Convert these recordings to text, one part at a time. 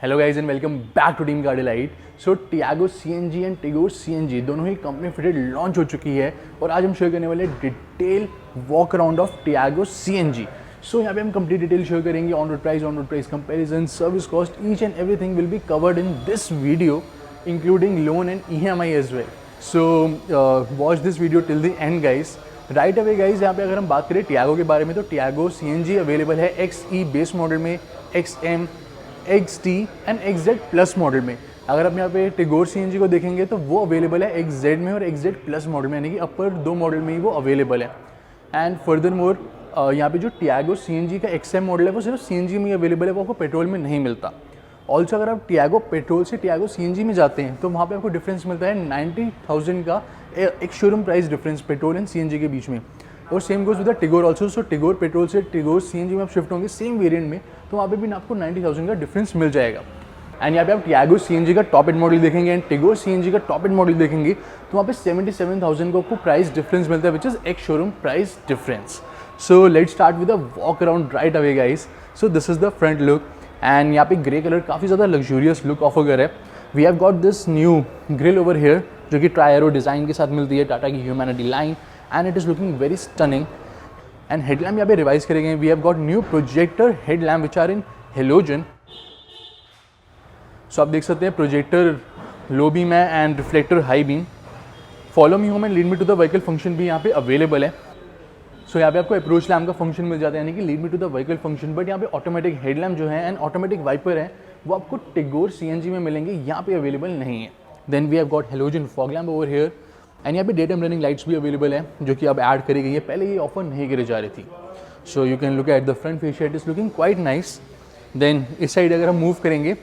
Hello guys and welcome back to team car delight. So Tiago CNG and Tigor CNG दोनों ही company fitted launch हो चुकी है और आज हम शेयर करने वाले detail walk around of Tiago CNG। So यहाँ पे हम कंप्लीट डिटेल शेयर करेंगे, on road price comparison, service cost, each and everything will be covered in this video including loan and EMI as well. So watch this video till the end guys. Right away guys, यहाँ पे अगर हम बात करें Tiago के बारे में तो टियागो CNG अवेलेबल है XE बेस मॉडल में, XM, XT and XZ plus model में। अगर आप यहाँ पे टिगोर CNG को देखेंगे तो वो अवेलेबल है XZ में और XZ प्लस मॉडल में, यानी कि अपर दो मॉडल में ही वो अवेलेबल है। एंड फर्दर मोर यहाँ पे जो टियागो CNG का XM मॉडल है वो सिर्फ CNG में ही अवेलेबल है, वो आपको पेट्रोल में नहीं मिलता। ऑल्सो अगर आप टियागो पेट्रोल से टियागो CNG में जाते हैं तो वहाँ पे आपको डिफरेंस मिलता है 90,000 का एक showroom price difference petrol and CNG के बीच में। और same goes with the Tigor also. So Tigor petrol से टिगोर CNG में आप शिफ्ट होंगे सेम वेरिएंट में तो वहाँ पे भी आपको 90,000 का डिफरेंस मिल जाएगा। एंड यहाँ पे आप टियागो CNG का टॉप एंड मॉडल देखेंगे एंड टिगोर CNG का टॉप एंड मॉडल देखेंगे तो वहाँ पे 77,000 का आपको प्राइस डिफरेंस मिलता है, विच इज एक showroom price difference. So let's start with a walk around right away guys. So this is the front look and यहाँ पे ग्रे कलर काफ़ी ज़्यादा लग्जूरियस लुक ऑफर कर है। We have got this new grille over here जो कि try-arrow design के साथ मिलती है, टाटा की humanity line, and it is looking very stunning. And headlamp यहाँ पे रिवाइज करेंगे। We have got new projector headlamp which are in halogen. So आप देख सकते हैं प्रोजेक्टर लो बीम है and reflector high beam. Follow me home and lead me to the vehicle function भी यहाँ पे अवेलेबल है। सो यहाँ पे आपको अप्रोच लैम्प का फंक्शन मिल जाता है, यानी कि lead me to the vehicle function. But यहाँ पे ऑटोमेटिक हेडलैम्प जो है एंड ऑटोमेटिक वाइपर है वो आपको टिगोर CNG में मिलेंगे, यहाँ पे अवेलेबल नहीं है। Then we have got halogen fog lamp over here and यहाँ पे डे टाइम रनिंग लाइट्स भी अवेलेबल है जो कि अब ऐड करी गई है, पहले ये ऑफर नहीं करी जा रही थी। So you can look at the front facial, it is looking quite nice. Then इस साइड अगर हम मूव करेंगे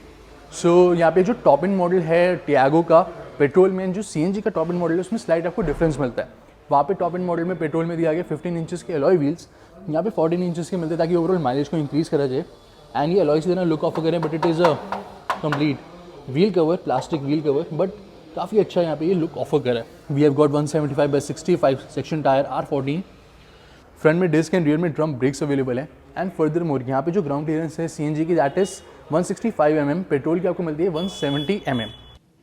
सो यहाँ पे जो टॉप एंड मॉडल है टियागो का पेट्रोल में, जो CNG का टॉप एंड मॉडल है उसमें स्लाइड आपको डिफरेंस मिलता है। वहाँ पे टॉप एंड मॉडल में पेट्रोल में दिया गया 15 इंचेस के अलॉय व्हील्स, यहाँ पे 14 इंचेस के मिलते हैं ताकि ओवरऑल माइलेज को इंक्रीज करा जाए। एंड ये अलॉय से देना लुक ऑफर करें, but it is a complete wheel cover, plastic wheel cover, but काफ़ी अच्छा यहाँ पे ये लुक ऑफर करा है। We have got 175/65 section tyre R14। Front में डिस्क एंड रियर में ड्रम ब्रेक्स अवेलेबल है। एंड फर्दर मोर यहाँ पे जो ग्राउंड क्लियरेंस है CNG की दैट इज 165 mm, पेट्रोल की आपको मिलती है 170 mm।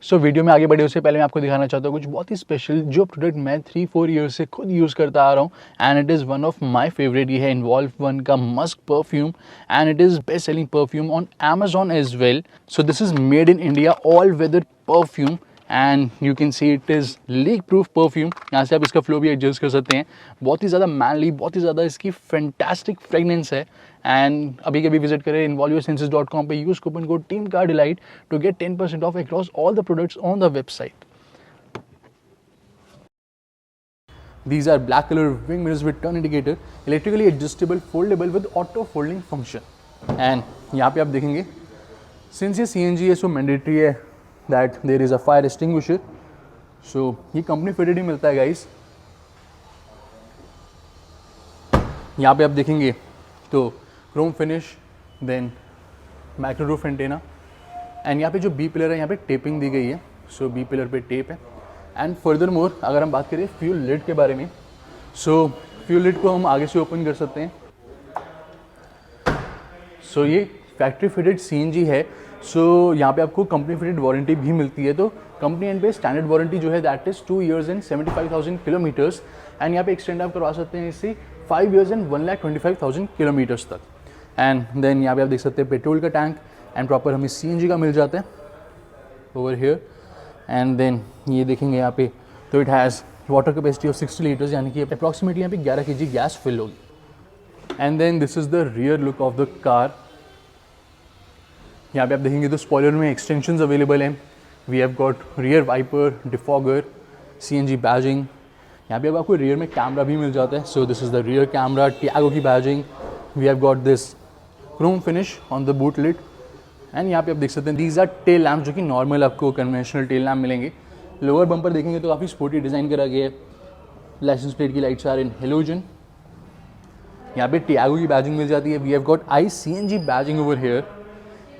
सो वीडियो में आगे बढ़े उससे पहले मैं आपको दिखाना चाहता हूँ कुछ बहुत ही स्पेशल जो प्रोडक्ट मैं 3-4 ईयर्स से खुद यूज़ करता आ रहा हूँ and it is one of my favourite. ये है इन्वॉल्व वन का musk perfume and it is best selling perfume on Amazon as well. So this is made in India, all weather perfume and you can see it is leak proof perfume. यहाँ से आप इसका flow भी adjust कर सकते हैं। बहुत ही ज़्यादा मैनली, बहुत ही ज़्यादा इसकी फैंटास्टिक फ्रेगनेंस है। एंड अभी कभी विजिट करें involveyoursenses.com पे, use coupon code team car delight to get 10% off across all the products on the website. These are black color wing mirrors with turn indicator, electrically adjustable, foldable with auto folding function. And यहाँ पे आप देखेंगे since ये CNG है so mandatory है that there is a fire extinguisher. So ये company fitted ही मिलता है गाइस। यहाँ पे आप देखेंगे तो chrome finish, then micro roof antenna and यहाँ पे जो B पिलर है यहाँ पे टेपिंग दी गई है। सो B पिलर पे टेप है। एंड फर्दर मोर अगर हम बात करें फ्यूल लिड के बारे में, सो फ्यूल लिड को हम आगे से ओपन कर सकते हैं। सो ये फैक्ट्री फिटेड CNG है। सो यहाँ पे आपको कंपनी फिटेड वारंटी भी मिलती है। तो कंपनी एंड पे स्टैंडर्ड वारंटी जो है that is 2 years and 75,000 kilometres and यहाँ पे एक्सटेंड आप करवा सकते हैं इससे 5 years and 1,25,000 किलोमीटर्स तक। एंड देन यहाँ पे आप देख सकते हैं पेट्रोल का टैंक एंड प्रॉपर हमें CNG का मिल जाता है ओवर हेयर। एंड देन ये देखेंगे यहाँ पे तो it has water capacity of 60 litres, यानी कि अप्रॉक्सीमेटली यहाँ पे 11 kg गैस फिल होगी। And then this is the rear look of the car. यहाँ पे आप देखेंगे तो स्पॉइलर में एक्सटेंशंस अवेलेबल हैं। We have got rear wiper, defogger, CNG badging. यहाँ पे अब आपको रियर में कैमरा भी मिल जाता है। So this is the rear camera, Tiago की badging. We have got this chrome finish on the boot lid and यहाँ पे आप देख सकते हैं दीज आर टेल लैम्प जो कि नॉर्मल आपको कन्वेंशनल टेल लैम्प मिलेंगे। लोअर बम्पर देखेंगे तो काफ़ी स्पोर्टी डिज़ाइन करा गया है। लाइसेंस प्लेट की लाइट्स आर इन हेलोजन। यहाँ पे टियागो की बैजिंग मिल जाती है। We have got CNG badging over here.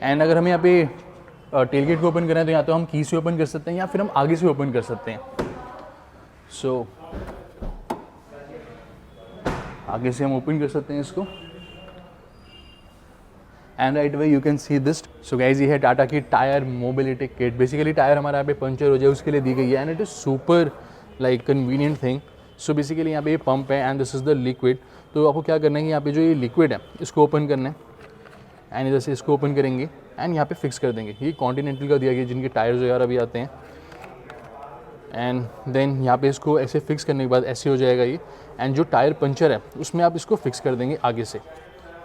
And अगर हम यहाँ पे टेलगेट को ओपन करें तो या तो हम की से ओपन कर सकते हैं या फिर हम आगे से ओपन कर सकते हैं। सो आगे से हम ओपन कर सकते हैं इसको and right way you can see this. So guys ये है टाटा की tyre mobility kit. Basically tyre हमारा यहाँ पे पंचर हो जाए उसके लिए दी गई है and it is super like convenient thing. So basically यहाँ पे ये पंप है and this is the liquid. तो आपको क्या करना है कि यहाँ पे जो ये लिक्विड है इसको ओपन करना है एंड इधर से इसको ओपन करेंगे एंड यहाँ पे फिक्स कर देंगे। ये कॉन्टिनेंटल का दिया गया जिनके टायर्स वगैरह अभी आते हैं एंड देन यहाँ पे इसको ऐसे फिक्स करने के बाद ऐसे हो जाएगा ये। एंड जो टायर पंचर है उसमें आप इसको फिक्स कर देंगे आगे से।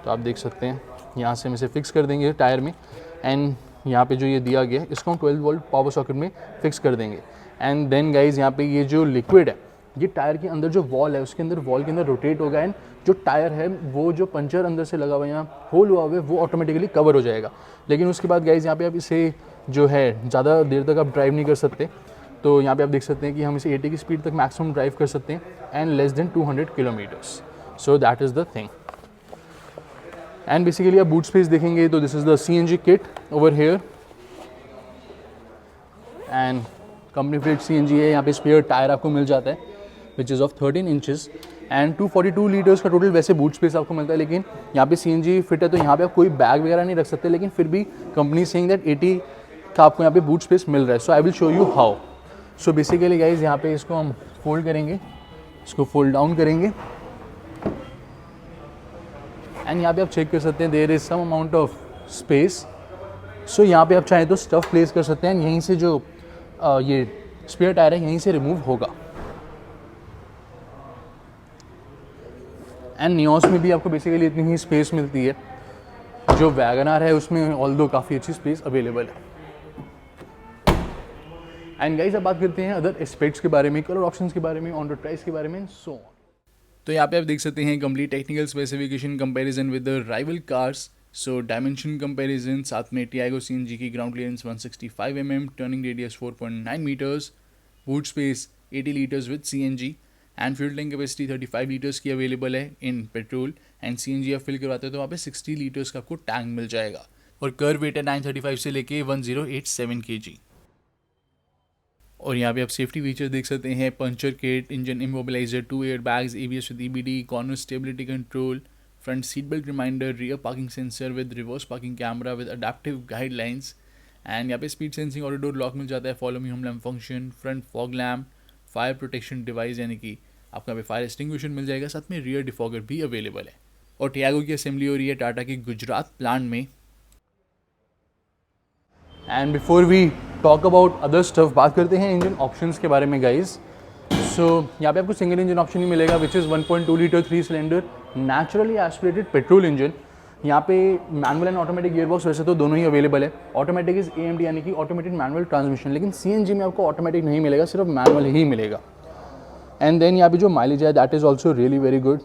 तो आप देख सकते हैं यहाँ से हम इसे फिक्स कर देंगे टायर में एंड यहाँ पे जो ये दिया गया है इसको हम 12 वोल्ट पावर सॉकेट में फिक्स कर देंगे। एंड देन गाइज यहाँ पे ये जो लिक्विड है ये टायर के अंदर जो वॉल है उसके अंदर वॉल के अंदर रोटेट होगा एंड जो टायर है वो जो पंचर अंदर से लगा हुआ है यहाँ होल हुआ हुआ है वो ऑटोमेटिकली कवर हो जाएगा। लेकिन उसके बाद गाइज यहाँ पे आप इसे जो है ज़्यादा देर तक आप ड्राइव नहीं कर सकते। तो यहाँ पे आप देख सकते हैं कि हम इसे 80 की स्पीड तक मैक्सिमम ड्राइव कर सकते हैं and less than 200 kilometres. So that is the thing. And basically आप बूट स्पेस देखेंगे तो this is the CNG kit over here and company fit CNG है। यहाँ पे स्पेयर टायर आपको मिल जाता है which is of 13 inches and 242 litres का टोटल वैसे बूट स्पेस आपको मिलता है। लेकिन यहाँ पे CNG फिट है तो यहाँ पे आप कोई बैग वगैरह नहीं रख सकते। लेकिन फिर भी कंपनी सेइंग दैट 80 का आपको यहाँ पे बूट स्पेस मिल रहा है। So I will show you how. So basically guys यहाँ पे इसको हम फोल्ड करेंगे, इसको फोल्ड डाउन करेंगे एंड यहाँ पे आप चेक कर सकते हैं there is some amount of space. So यहाँ पे आप चाहें तो स्टफ प्लेस कर सकते हैं। यहीं से जो ये स्पेयर टायर है यहीं से रिमूव होगा। एंड नियोस में भी आपको बेसिकली इतनी ही स्पेस मिलती है। जो वैगनआर है उसमें ऑल्दो काफ़ी अच्छी स्पेस अवेलेबल है। एंड गाइस अब बात करते हैं अदर एस्पेक्ट्स के बारे में, कलर ऑप्शंस के बारे में, ऑन रोड प्राइस के बारे में, सो ऑन। तो यहाँ पे आप देख सकते हैं complete technical specification comparison with the rival cars. So dimension comparison, साथ में टियागो CNG की ground clearance 165 mm, turning radius 4.9 metres, boot space 80 litres with CNG and fuel tank capacity 35 litres की अवेलेबल है इन पेट्रोल एंड CNG आप fill करवाते हो तो वहाँ पे 60 लीटर्स का आपको टैंक मिल जाएगा। और कर वेट है 935 से लेके 1087 kg। और यहाँ पे आप सेफ्टी फीचर देख सकते हैं, puncture kit, engine immobiliser, 2 air bags, ABS with EBD, corner stability control, front seat belt reminder, rear parking sensor with reverse parking camera with adaptive guidelines and यहाँ पे speed sensing auto door lock मिल जाता है, follow me home lamp function, front fog lamp, fire protection device यानी कि आपको यहाँ पे फायर एक्सटिंग्विशर मिल जाएगा, साथ में रियर डिफॉगर भी अवेलेबल है। और टियागो की असेंबली हो रही है टाटा की गुजरात प्लांट में। And before we talk about other stuff बात करते हैं इंजन ऑप्शंस के बारे में गाइज। सो यहाँ पे आपको सिंगल इंजन ऑप्शन ही मिलेगा which is 1.2 litre 3 cylinder naturally aspirated petrol engine. यहाँ पे मैनुअल एंड ऑटोमेटिक गियरबॉक्स वैसे तो दोनों ही अवेलेबल है। ऑटोमेटिक इज AMD यानी कि ऑटोमेटेड मैनुअल ट्रांसमिशन, लेकिन CNG में आपको ऑटोमेटिक नहीं मिलेगा, सिर्फ मैनुअल ही मिलेगा। एंड देन यहाँ पे जो माइलेज है that is also really very good.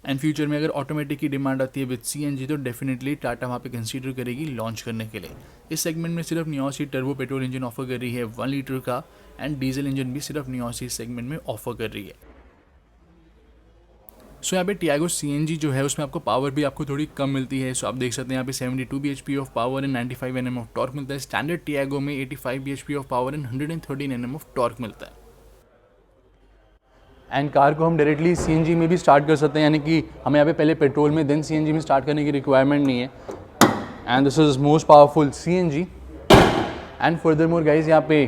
And future में अगर ऑटोमेटिक की डिमांड आती है विद CNG तो डेफिनेटली टाटा वहाँ पे कंसीडर करेगी लॉन्च करने के लिए। इस सेगमेंट में सिर्फ नियोस ही टर्बो पेट्रोल इंजन ऑफर कर रही है 1 लीटर का एंड डीजल इंजन भी सिर्फ नियोस ही सेगमेंट में ऑफर कर रही है। सो यहाँ पे टियागो CNG जो है उसमें आपको पावर भी आपको थोड़ी कम मिलती है। सो आप देख सकते हैं यहाँ पे 72 bhp of power and 95 Nm of torque मिलता है। स्टैंडर्ड टियागो में 85 bhp of power and 113 Nm of torque मिलता है। एंड कार को हम डायरेक्टली CNG में भी स्टार्ट कर सकते हैं, यानी कि हमें यहाँ पे पहले पेट्रोल में देन CNG में स्टार्ट करने की रिक्वायरमेंट नहीं है। And this is most powerful CNG। And further more guys यहाँ पे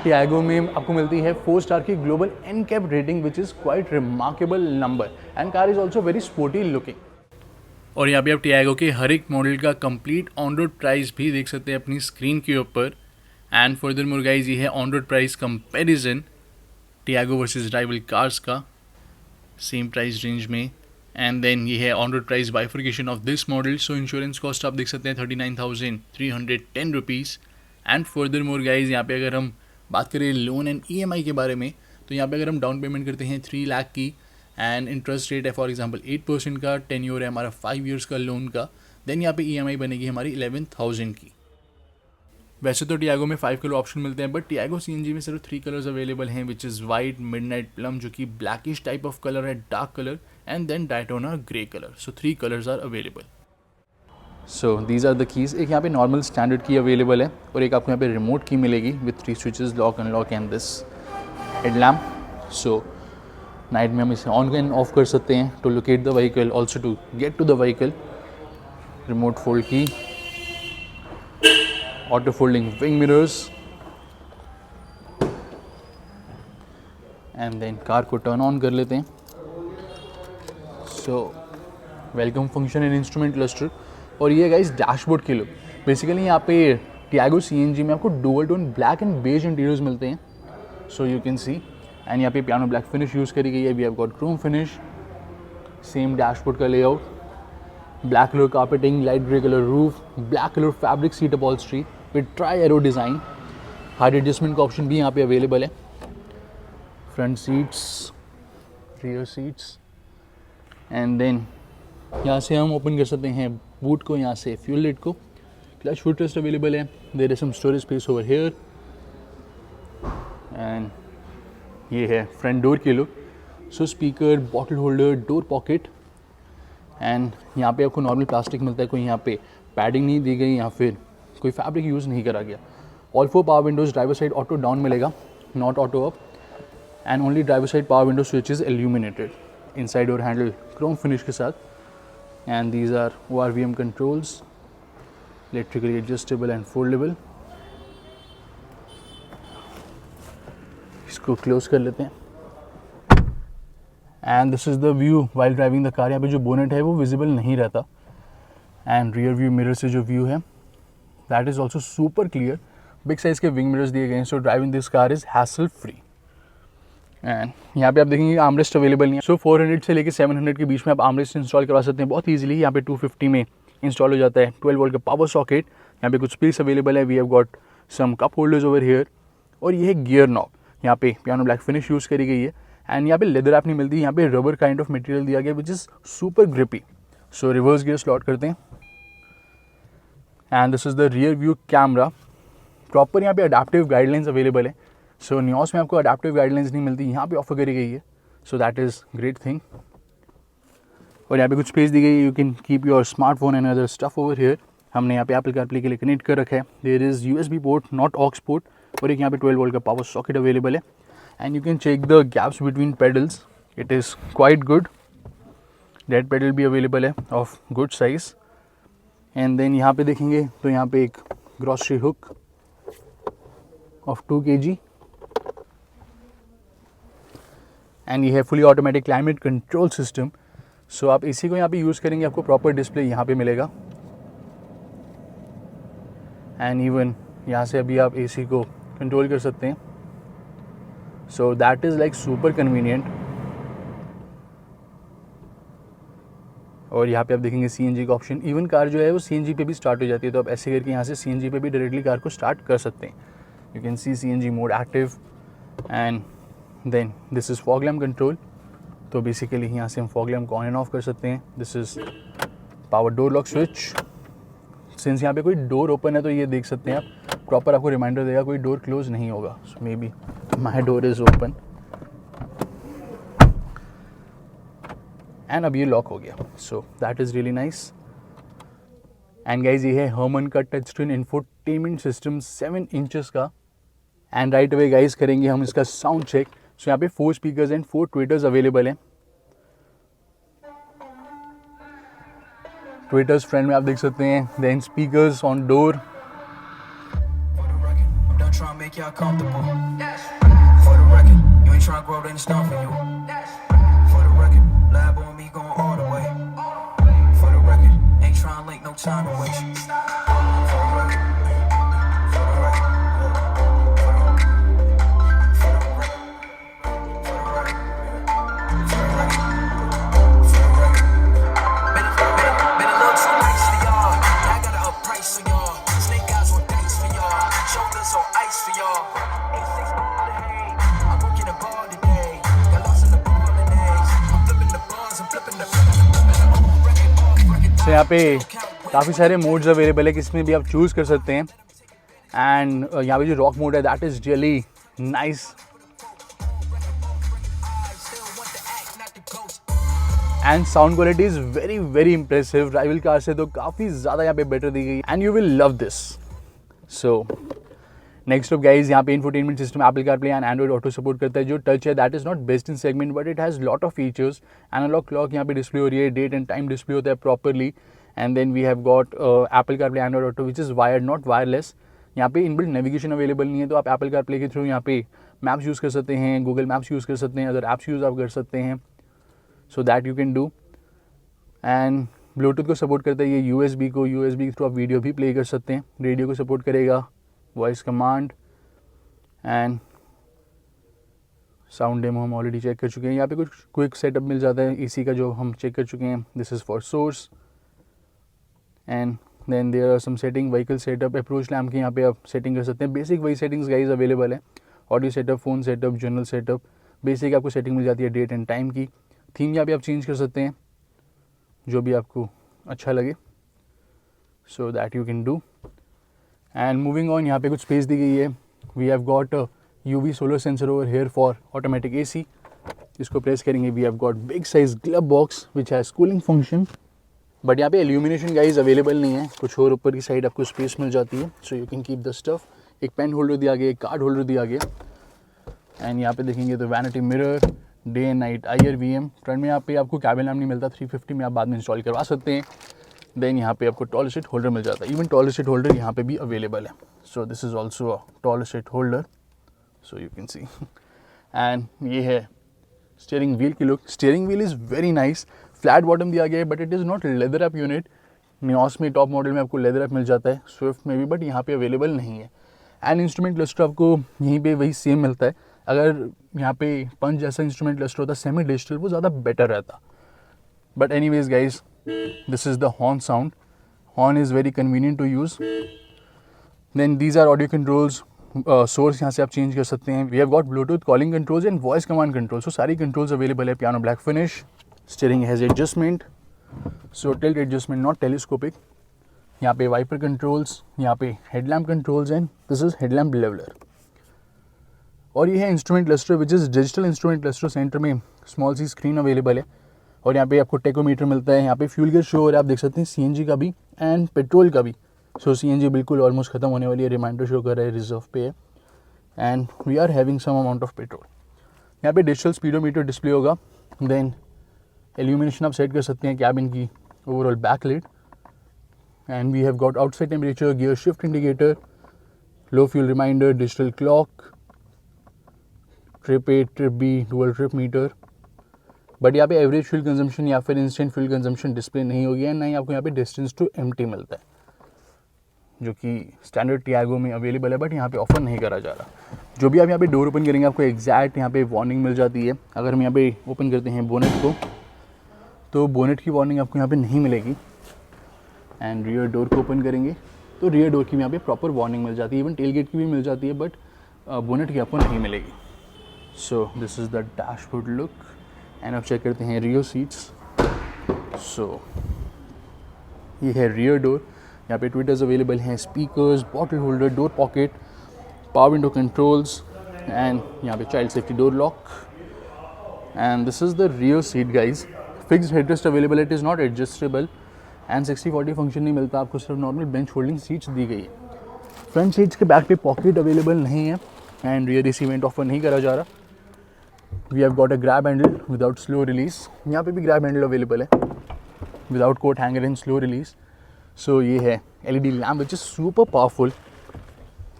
टियागो में आपको मिलती है 4 स्टार की global NCAP rating which is quite remarkable number and car is also very sporty looking. और यहाँ पे आप टियागो के हर एक मॉडल का कंप्लीट ऑन रोड प्राइस भी देख सकते हैं अपनी स्क्रीन के ऊपर। एंड फर्दर मोर गाइज ये है on road price comparison Tiago versus rival cars का सेम प्राइस रेंज में। एंड देन ये है on road price bifurcation of this model. So insurance cost आप देख सकते हैं 39,310 rupees. And further more guys यहाँ पे अगर हम बात करें लोन एंड EMI के बारे में तो यहाँ पे अगर हम डाउन पेमेंट करते हैं 3 लाख की एंड इंटरेस्ट रेट है फॉर एग्जांपल 8% का, टेन्योर है हमारा 5 ईयर्स का लोन का, देन यहाँ पे EMI बनेगी हमारी 11,000 की। वैसे तो टियागो में 5 कलर ऑप्शन मिलते हैं बट टियागो CNG में सिर्फ 3 कलर्स अवेलेबल हैं which is white, midnight plum जो कि ब्लैकिश टाइप ऑफ कलर है, dark colour and then Daytona grey colour. So 3 colours are available. So these are the keys. एक यहाँ पे नॉर्मल स्टैंडर्ड की अवेलेबल है और एक आपको यहाँ पे रिमोट की मिलेगी with 3 switches, lock unlock and this headlamp. So night में हम इसे ऑन एंड ऑफ कर सकते हैं to locate the vehicle, also to get to the vehicle. Remote fold key, auto folding wing mirrors, and then car को turn on कर लेते हैं. So welcome function and instrument cluster. और ये guys dashboard के लुक. बेसिकली यहाँ पे Tiago CNG में आपको dual tone black and beige interiors मिलते हैं. So you can see, and यहाँ पे पियानो ब्लैक फिनिश यूज़ करी गई है. We have got chrome finish, same dashboard का layout, black colour carpeting, light grey colour roof, black colour fabric seat upholstery with tri arrow design. Hard adjustment का option भी यहाँ पे available है. Front seats, rear seats, and then यहाँ से हम open कर सकते हैं बूट को, यहाँ से फ्यूल लिड को. क्लच फुट रेस्ट अवेलेबल है. There is some storage space over here. And ये है फ्रंट डोर की look. So speaker, bottle holder, door pocket, and यहाँ पे आपको नॉर्मल प्लास्टिक मिलता है. कोई यहाँ पे पैडिंग नहीं दी गई या फिर कोई फैब्रिक यूज़ नहीं करा गया. All 4 power windows. Driver side auto down मिलेगा, not auto up, and only driver side power window switch is illuminated. Inside door handle chrome finish के साथ. And these are ORVM controls, electrically adjustable and foldable. इसको close कर लेते हैं. And this is the view while driving the car. यहाँ पे जो bonnet है वो विजिबल नहीं रहता. एंड रियर व्यू मिरर से जो व्यू है that is also super clear. Big size के विंग मिरर्स दिए गए हैं. So driving this car is hassle free. And यहाँ पे आप देखेंगे आर्मरेस्ट अवेलेबल नहीं है. सो 400 से लेकर 700 के बीच में आप आर्मरेस्ट इंस्टॉल करवा सकते हैं बहुत ईजिली. यहाँ पे 250 में इंस्टॉल हो जाता है. 12 वोल्ट का पावर सॉकेट. यहाँ पे कुछ स्पेस अवेलेबल है. We have got some cup holders over here. और ये है गियर नॉब. यहाँ पे पियानो ब्लैक फिनिश यूज़ करी गई है. एंड यहाँ पे लेदर रैप नहीं मिलती, यहाँ पे रबर काइंड ऑफ मटेरियल दिया गया विच is super grippy. So reverse gear slot करते हैं. And this is the rear view camera. Proper यहाँ पे अडेप्टिव गाइडलाइंस अवेलेबल है. सो नियोस में आपको अडेप्टिव गाइडलाइंस नहीं मिलती, यहाँ पे ऑफर करी गई है. सो दैट इज़ ग्रेट थिंग. और यहाँ पे कुछ स्पेस दी गई है. You can keep your smartphone and other stuff over here. हमने यहाँ पे एप्पल कारप्ले के लिए कनेक्ट कर रखा है. There is USB port, not aux port. और एक यहाँ पे 12 वोल्ट का पावर सॉकेट अवेलेबल है. And you can check the gaps between pedals. It is quite good. Dead pedal भी अवेलेबल है of good size. And then यहाँ पे देखेंगे तो यहाँ पे एक grocery hook of 2 kg. And ये है fully automatic climate control system. So आप AC को यहाँ पे यूज़ करेंगे, आपको प्रॉपर डिस्प्ले यहाँ पे मिलेगा. एंड इवन यहाँ से अभी आप AC को कंट्रोल कर सकते हैं. सो that is like super convenient. और यहाँ पे आप देखेंगे CNG का ऑप्शन. इवन कार जो है वो CNG पे भी स्टार्ट हो जाती है. तो आप ऐसे करके यहाँ से CNG पे भी डायरेक्टली कार को स्टार्ट कर सकते हैं. You can see CNG mode active. And then this is fog lamp control. तो बेसिकली यहाँ से हम फॉग लैम्प को ऑन एंड ऑफ कर सकते हैं. This is power door lock switch. Since यहाँ पे कोई डोर ओपन है तो ये देख सकते हैं आप, प्रॉपर आपको रिमाइंडर देगा कोई डोर क्लोज नहीं होगा. So may be my door is open. And अब ये लॉक हो गया. So that is really nice. And guys ये है हर्मन का touch screen infotainment system 7 inches का. एंड राइट अवे गाइज करेंगे हम इसका साउंड चेक. सो यहाँ पे 4 स्पीकर्स एंड 4 ट्विटर्स अवेलेबल हैं. ट्विटर्स फ्रंट में आप देख सकते हैं. Then speakers on door. तो यहाँ पे काफ़ी सारे मोड्स अवेलेबल है, किसमें भी आप चूज़ कर सकते हैं. एंड यहाँ पे जो रॉक मोड है that is really nice. And sound quality is very very impressive. Rival car से तो काफ़ी ज़्यादा यहाँ पे बेटर दी गई. And you will love this. So next up guys, यहाँ पे infotainment system Apple CarPlay and Android auto support करता है. जो टच है that is not best in segment but it has lot of features. Analogue clock यहाँ पे display हो रही है. डेट एंड टाइम डिस्प्ले होता है properly. And then we have got Apple CarPlay Android auto which is wired not wireless. यहाँ पे inbuilt navigation available नहीं है, तो आप एप्पल कारप्ले के थ्रू यहाँ पे मैप्स यूज़ कर सकते हैं, गूगल मैप्स यूज़ कर सकते हैं, अदर ऐप्स यूज़ आप कर सकते हैं, सो that you can do. And Bluetooth को सपोर्ट करता है ये, USB के थ्रू आप वीडियो भी प्ले कर सकते हैं, रेडियो को सपोर्ट करेगा, voice command and sound demo हम ऑलरेडी चेक कर चुके हैं। यहाँ पे कुछ क्विक सेटअप मिल जाता है AC का जो हम चेक कर चुके हैं, this is for source. And then there are some setting, vehicle setup, approach lamp की यहाँ पे आप सेटिंग कर सकते हैं, बेसिक वही सेटिंग्स गाइज अवेलेबल है, audio setup, phone setup, general setup, basic आपको सेटिंग मिल जाती है, डेट एंड टाइम की। थीम यहाँ पे आप चेंज कर सकते हैं जो भी आपको अच्छा लगे, so that you can do. And moving on, यहाँ पे कुछ स्पेस दी गई है, we have got UV solar sensor over here for automatic AC। इसको प्रेस करेंगे, we have got big size glove box which has cooling function, but यहाँ पे एल्यूमिनेशन गाइज अवेलेबल नहीं है, कुछ और ऊपर की साइड आपको स्पेस मिल जाती है, सो you can keep the stuff. एक पेन होल्डर दिया गया, एक कार्ड होल्डर दिया गया। एंड यहाँ पे देखेंगे तो vanity mirror, day and night IRVM। Front में यहाँ पे आपको कैबिन लैम्प नहीं मिलता, 350 में आप बाद में इंस्टॉल करवा सकते हैं। देन यहाँ पे आपको टॉल स्ट्रेट होल्डर मिल जाता है, इवन टॉल स्ट्रेट होल्डर यहाँ पे भी अवेलेबल है, so this is also a tall straight holder, so you can see. And ये है स्टीयरिंग व्हील की look, steering wheel is very nice, flat bottom दिया गया है, but it is not leather up unit. Nios में top model में आपको leather up मिल जाता है, स्विफ्ट में भी, बट यहाँ पे अवेलेबल नहीं है। एंड इंस्ट्रूमेंट क्लस्टर आपको यहीं पे वही सेम मिलता है, अगर यहाँ पे पंच जैसा इंस्ट्रूमेंट क्लस्टर होता सेमी डिजिटल, वो ज़्यादा बेटर रहता। But anyways guys, this is the horn sound, horn is very convenient to use. Then these are audio controls, source यहाँ से आप चेंज कर सकते हैं। We have got bluetooth calling controls and voice command control, so सारी controls available है। Piano black finish, steering has adjustment, so tilt adjustment not telescopic. यहाँ पे वाइपर कंट्रोल्स, यहाँ पे headlamp controls and this is headlamp leveller. और ये है instrument cluster which is digital instrument cluster, centre में स्मॉल सी स्क्रीन अवेलेबल है, और यहाँ पे आपको टेकोमीटर मिलता है। यहाँ पे फ्यूल गेज शो हो रहा है, आप देख सकते हैं CNG का भी एंड पेट्रोल का भी। सो CNG बिल्कुल ऑलमोस्ट खत्म होने वाली है, रिमाइंडर शो कर रहा है रिजर्व पे है, and we are having some amount of petrol. यहाँ पे डिजिटल स्पीडोमीटर डिस्प्ले होगा। देन एल्यूमिनेशन आप सेट कर सकते हैं कैबिन की overall backlight, and we have got outside temperature, gear shift indicator, low fuel reminder, digital clock, trip A, trip B, dual trip meter. But यहाँ पे average fuel consumption या फिर instant fuel consumption display नहीं होगी, and ना ही आपको यहाँ पे डिस्टेंस टू एम्प्टी मिलता है, जो कि स्टैंडर्ड टियागो में अवेलेबल है, बट यहाँ पे ऑफर नहीं करा जा रहा। जो भी आप यहाँ पे डोर ओपन करेंगे आपको एग्जैक्ट यहाँ पे वार्निंग मिल जाती है। अगर हम यहाँ पे ओपन करते हैं बोनेट को, तो बोनेट की वार्निंग आपको यहाँ पे नहीं मिलेगी, एंड रियर डोर को ओपन करेंगे तो रियर डोर की भी यहाँ पे प्रॉपर वार्निंग मिल जाती है, इवन टेल गेट की भी मिल जाती है, बट बोनेट की आपको नहीं मिलेगी। सो this is the dashboard look, and अब चेक करते हैं रियर सीट्स। सो ये है रियर डोर, यहाँ पे ट्विटर्स अवेलेबल हैं, speakers, bottle holder, door pocket, power window controls, and यहाँ पे child safety door lock. And this is the rear seat guys, fixed headrest available, it is not adjustable, and 60-40 function नहीं मिलता आपको, सिर्फ normal bench holding seats दी गई है। Front seats के बैक पे पॉकेट अवेलेबल नहीं है, and rear AC vent offer नहीं करा जा रहा। We have got a grab handle without slow release, यहाँ पे भी ग्रैब हैंडल अवेलेबल है without coat hanger and slow release. So ये है LED lamp which is super powerful.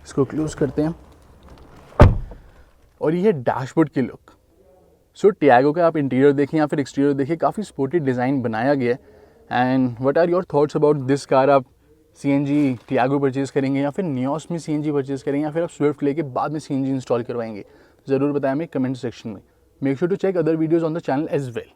इसको क्लोज करते हैं, और ये है डैशबोर्ड की लुक। सो टियागो का आप इंटीरियर देखें या फिर एक्सटीरियर देखें, काफ़ी स्पोर्टी डिज़ाइन बनाया गया है। And what are your thoughts about this car? आप CNG टियागो परचेज़ करेंगे या फिर नियोस में CNG परचेज़ करेंगे, या फिर आप स्विफ्ट लेके बाद में CNG इंस्टॉल करवाएंगे? ज़रूर बताएं हमें कमेंट सेक्शन में। Make sure to check other videos on the channel as well.